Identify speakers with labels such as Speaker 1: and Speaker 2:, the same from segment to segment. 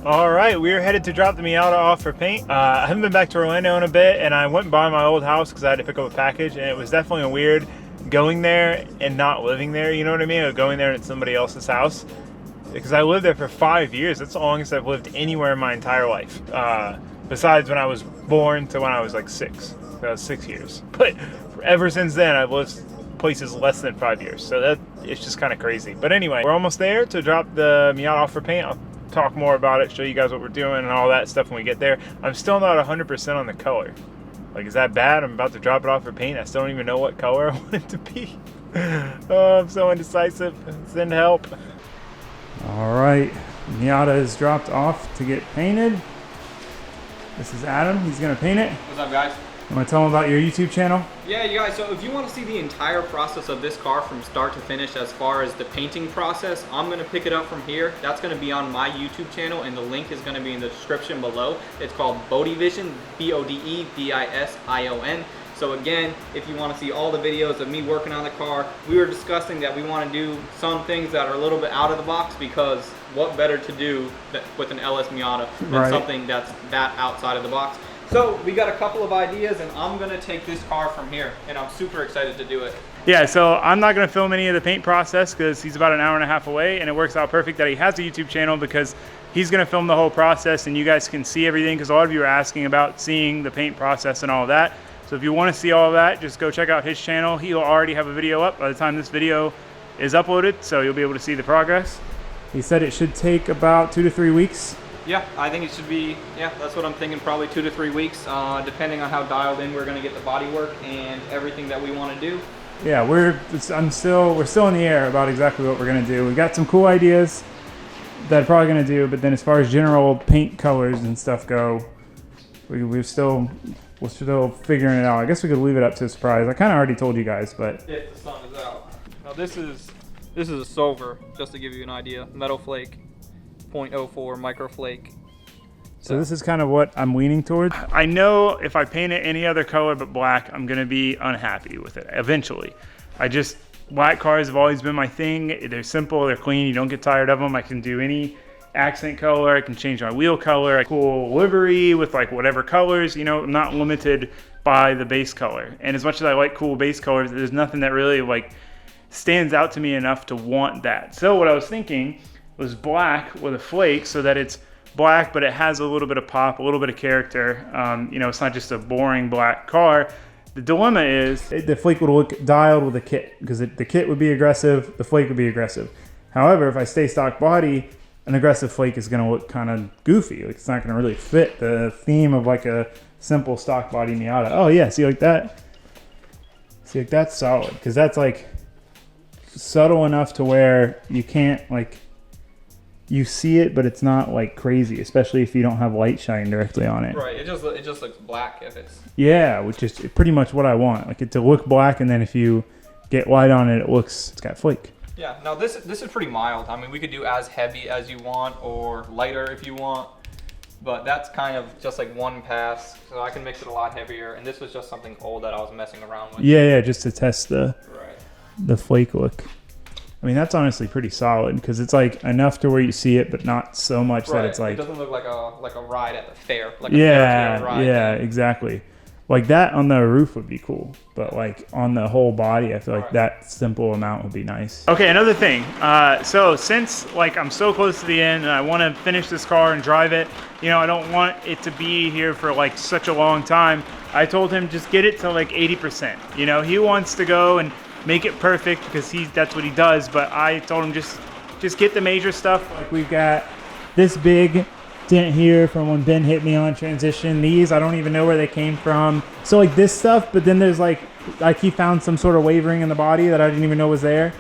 Speaker 1: All right, we're headed to drop the Miata off for paint. I haven't been back to Orlando in a bit, and I went by my old house because I had to pick up a package, and it was definitely weird going there and not living there, you know what I mean? Or going there and it's somebody else's house. Because I lived there for 5 years. That's the longest I've lived anywhere in my entire life. Besides when I was born to when I was like 6. That was 6 years. But ever since then, I've lived places less than 5 years. So that it's just kind of crazy. But anyway, we're almost there to drop the Miata off for paint. I'll talk more about it, show you guys what we're doing and all that stuff when we get there. I'm still not 100% on the color. Like, is that bad? I'm about to drop it off for paint. I still don't even know what color I want it to be. Oh, I'm so indecisive. Send help.
Speaker 2: All right, Miata is dropped off to get painted. This is Adam. He's gonna paint it.
Speaker 3: What's up, guys?
Speaker 2: You want to tell him about your YouTube channel?
Speaker 3: Yeah, you guys, so if you want to see the entire process of this car from start to finish as far as the painting process, I'm going to pick it up from here. That's going to be on my YouTube channel, and the link is going to be in the description below. It's called Bodevision, B-O-D-E-V-I-S-I-O-N. So again, if you want to see all the videos of me working on the car, we were discussing that we want to do some things that are a little bit out of the box, because what better to do with an LS Miata than something that's that outside of the box. So we got a couple of ideas, and I'm gonna take this car from here, and I'm super excited to do it.
Speaker 1: Yeah, so I'm not gonna film any of the paint process because he's about an hour and a half away, and it works out perfect that he has a YouTube channel because he's gonna film the whole process and you guys can see everything, because a lot of you are asking about seeing the paint process and all of that. So if you wanna see all of that, just go check out his channel. He'll already have a video up by the time this video is uploaded, so you'll be able to see the progress.
Speaker 2: He said it should take about 2 to 3 weeks.
Speaker 3: Yeah, I think it should be, yeah, that's what I'm thinking, probably 2 to 3 weeks, depending on how dialed in we're gonna get the body work and everything that we wanna do.
Speaker 2: Yeah, we're still in the air about exactly what we're gonna do. We got some cool ideas that I'm probably gonna do, but then as far as general paint colors and stuff go, we're still figuring it out. I guess we could leave it up to a surprise. I kind of already told you guys, but
Speaker 3: If the sun is out. Now this is a silver, just to give you an idea. Metal flake, 0.04 microflake.
Speaker 2: So this is kind of what I'm leaning towards.
Speaker 1: I know if I paint it any other color but black, I'm gonna be unhappy with it eventually. Black cars have always been my thing. They're simple, they're clean, you don't get tired of them. I can do any accent color, I can change my wheel color, cool livery with like whatever colors, you know, I'm not limited by the base color. And as much as I like cool base colors, there's nothing that really like stands out to me enough to want that. So what I was thinking was black with a flake, so that it's black but it has a little bit of pop, a little bit of character. You know, it's not just a boring black car. The dilemma is
Speaker 2: The flake would look dialed with a kit, because the kit would be aggressive, the flake would be aggressive. However, if I stay stock body, an aggressive flake is going to look kind of goofy. Like, it's not going to really fit the theme of like a simple stock body Miata. Oh yeah, see like that? See, like that's solid, because that's like subtle enough to where you can't like, you see it, but it's not like crazy, especially if you don't have light shining directly on it.
Speaker 3: Right, it just looks black if it's...
Speaker 2: Yeah, which is pretty much what I want. Like it to look black, and then if you get light on it, it's got flake.
Speaker 3: Yeah, now this is pretty mild. I mean, we could do as heavy as you want or lighter if you want, but that's kind of just like one pass, so I can mix it a lot heavier, and this was just something old that I was messing around with.
Speaker 2: Yeah, just to test the flake look. I mean, that's honestly pretty solid, because it's like enough to where you see it, but not so much that it's like...
Speaker 3: It doesn't look like a ride at the fair. Like
Speaker 2: a ride. Yeah, exactly. Like that on the roof would be cool, but like on the whole body, I feel like that simple amount would be nice.
Speaker 1: Okay, another thing. So since like I'm so close to the end and I want to finish this car and drive it, you know, I don't want it to be here for like such a long time. I told him just get it to like 80%. You know, he wants to go and make it perfect because that's what he does. But I told him just get the major stuff.
Speaker 2: Like we've got this big dent here from when Ben hit me on transition. These, I don't even know where they came from. So like this stuff, but then there's like he found some sort of wavering in the body that I didn't even know was there.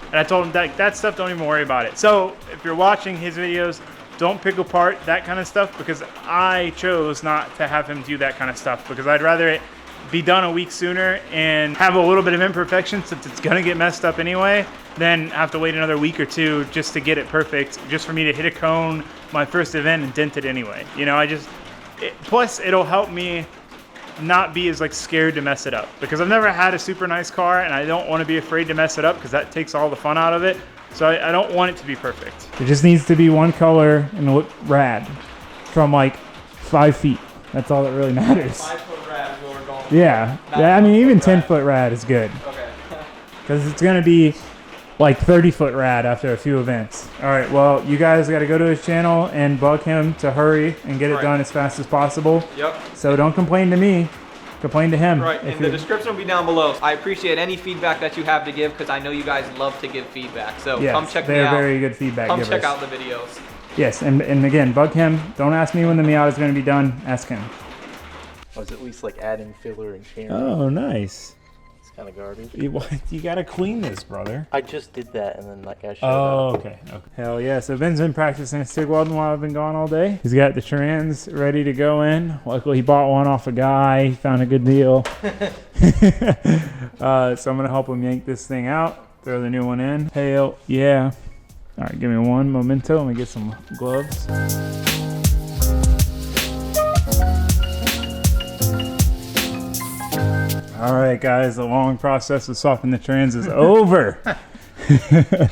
Speaker 1: And I told him that stuff, don't even worry about it. So if you're watching his videos, don't pick apart that kind of stuff, because I chose not to have him do that kind of stuff, because I'd rather it be done a week sooner and have a little bit of imperfection, since it's gonna get messed up anyway, than have to wait another week or two just to get it perfect, just for me to hit a cone my first event and dent it anyway. You know, plus it'll help me not be as like scared to mess it up, because I've never had a super nice car and I don't want to be afraid to mess it up, because that takes all the fun out of it. So I don't want it to be perfect.
Speaker 2: It just needs to be one color and look rad from like 5 feet. That's all that really matters.
Speaker 3: 5 foot rad is what we're going
Speaker 2: Yeah.
Speaker 3: Not
Speaker 2: Yeah, I mean,
Speaker 3: 1
Speaker 2: even
Speaker 3: foot
Speaker 2: 10
Speaker 3: rad.
Speaker 2: foot rad is good.
Speaker 3: Okay.
Speaker 2: Because it's going to be like 30 foot rad after a few events. All right, well, you guys got to go to his channel and bug him to hurry and get it
Speaker 3: Right.
Speaker 2: done as fast as possible.
Speaker 3: Yep.
Speaker 2: So don't complain to me. Complain to him.
Speaker 3: Right,
Speaker 2: if
Speaker 3: and the
Speaker 2: you're-
Speaker 3: description will be down below. I appreciate any feedback that you have to give because I know you guys love to give feedback. So
Speaker 2: Yes,
Speaker 3: come check me
Speaker 2: they're
Speaker 3: out.
Speaker 2: very good feedback
Speaker 3: Come
Speaker 2: givers.
Speaker 3: check out the videos.
Speaker 2: Yes, and again, bug him. Don't ask me when the Miata is going to be done. Ask him.
Speaker 4: I was at least like adding filler and sharing.
Speaker 2: Oh, nice.
Speaker 4: It's kind of garbage.
Speaker 2: You got to clean this, brother.
Speaker 4: I just did that and then like I showed
Speaker 2: Oh,
Speaker 4: up.
Speaker 2: okay. Hell yeah. So Ben's been practicing his TIG welding while I've been gone all day. He's got the trans ready to go in. Luckily, he bought one off a guy. He found a good deal. So I'm going to help him yank this thing out, throw the new one in. Hell yeah. All right, give me one memento. Let me get some gloves. All right, guys, the long process of softening the trans is over. This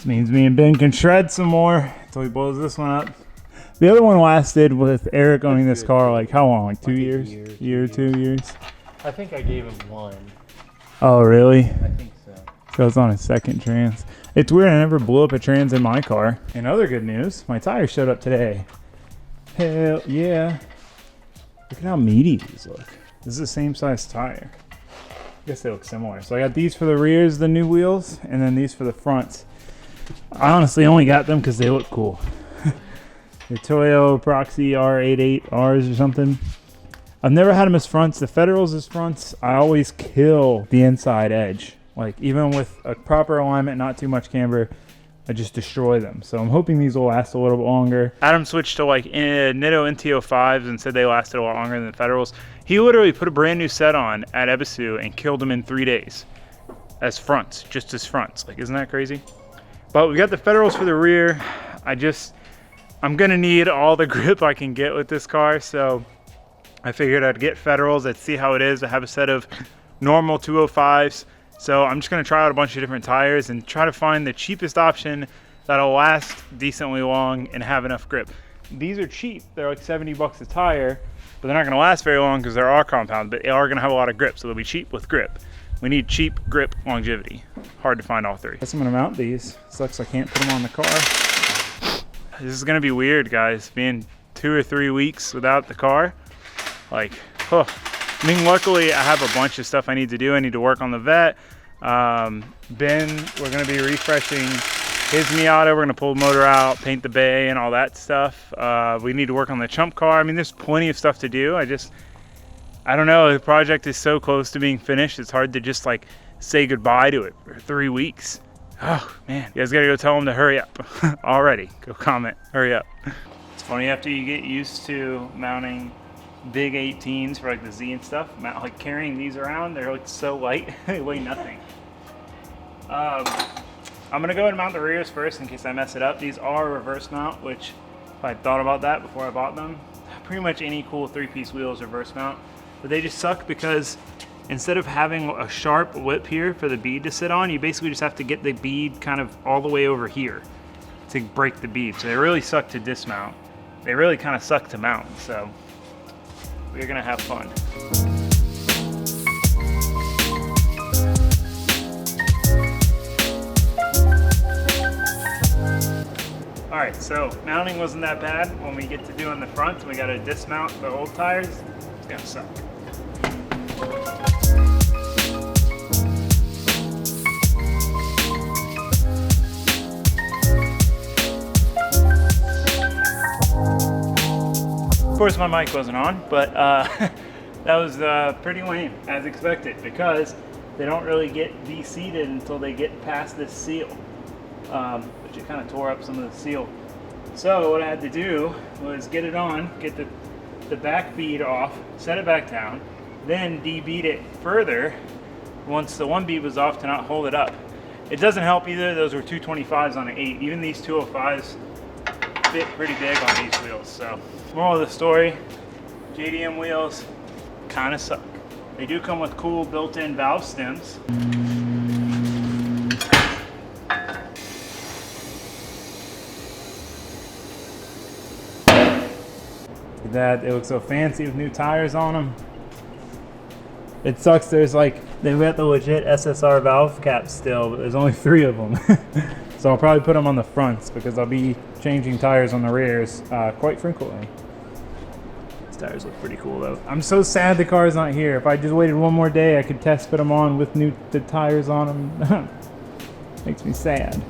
Speaker 2: means me and Ben can shred some more until he blows this one up. The other one lasted with Eric owning this car like how long? Like 2
Speaker 4: Like a
Speaker 2: years?
Speaker 4: year,
Speaker 2: 2 years?
Speaker 4: I think I gave him one.
Speaker 2: Oh, really?
Speaker 4: I think so.
Speaker 2: So it's on his second trans. It's weird, I never blew up a trans in my car. And other good news, my tires showed up today. Hell yeah. Look at how meaty these look. This is the same size tire. I guess they look similar. So I got these for the rears, the new wheels, and then these for the fronts. I honestly only got them because they look cool. The Toyo Proxy R88Rs or something. I've never had them as fronts. The Federals as fronts, I always kill the inside edge. Like even with a proper alignment, not too much camber, I just destroy them. So I'm hoping these will last a little bit longer. Adam switched to like Nitto NT05s and said they lasted a lot longer than the Federals. He literally put a brand new set on at Ebisu and killed them in 3 days as fronts, just as fronts. Like, isn't that crazy? But we got the Federals for the rear. I'm gonna need all the grip I can get with this car, so I figured I'd get Federals. I'd see how it is. I have a set of normal 205s. So I'm just gonna try out a bunch of different tires and try to find the cheapest option that'll last decently long and have enough grip. These are cheap, they're like 70 bucks a tire, but they're not gonna last very long because they're all compound, but they are gonna have a lot of grip, so they'll be cheap with grip. We need cheap grip longevity. Hard to find all three. Guess I'm gonna mount these. Sucks I can't put them on the car. This is gonna be weird, guys, being 2 or 3 weeks without the car. Like, oh. I mean, luckily I have a bunch of stuff I need to do. I need to work on the vet. Ben, we're gonna be refreshing his Miata. We're gonna pull the motor out, paint the bay and all that stuff. We need to work on the chump car. I mean, there's plenty of stuff to do. I don't know, the project is so close to being finished. It's hard to just like say goodbye to it for 3 weeks. Oh man, you guys gotta go tell him to hurry up already. Go comment, hurry up. It's funny after you get used to mounting big 18s for like the Z and stuff, like carrying these around, they're like so light, they weigh nothing. I'm gonna go ahead and mount the rears first in case I mess it up. These are reverse mount, which if I thought about that before I bought them, pretty much any cool 3-piece wheel is reverse mount, but they just suck because instead of having a sharp lip here for the bead to sit on, you basically just have to get the bead kind of all the way over here to break the bead. So they really suck to dismount. They really kind of suck to mount, so we're gonna have fun. All right, so mounting wasn't that bad. When we get to doing the front, we gotta dismount the old tires. It's gonna suck. Of course, my mic wasn't on, but that was pretty lame, as expected, because they don't really get de-seated until they get past this seal, which it kind of tore up some of the seal. So what I had to do was get it on, get the back bead off, set it back down, then de-bead it further once the one bead was off to not hold it up. It doesn't help either. Those were 225s on an 8. Even these 205s fit pretty big on these wheels. So moral of the story, JDM wheels kind of suck. They do come with cool built-in valve stems. That it looks so fancy with new tires on them. It sucks. There's like they've got the legit SSR valve caps still, but there's only 3 of them. So I'll probably put them on the fronts because I'll be changing tires on the rears quite frequently. These tires look pretty cool though. I'm so sad the car's not here. If I just waited one more day, I could test fit them on with the tires on them. Makes me sad.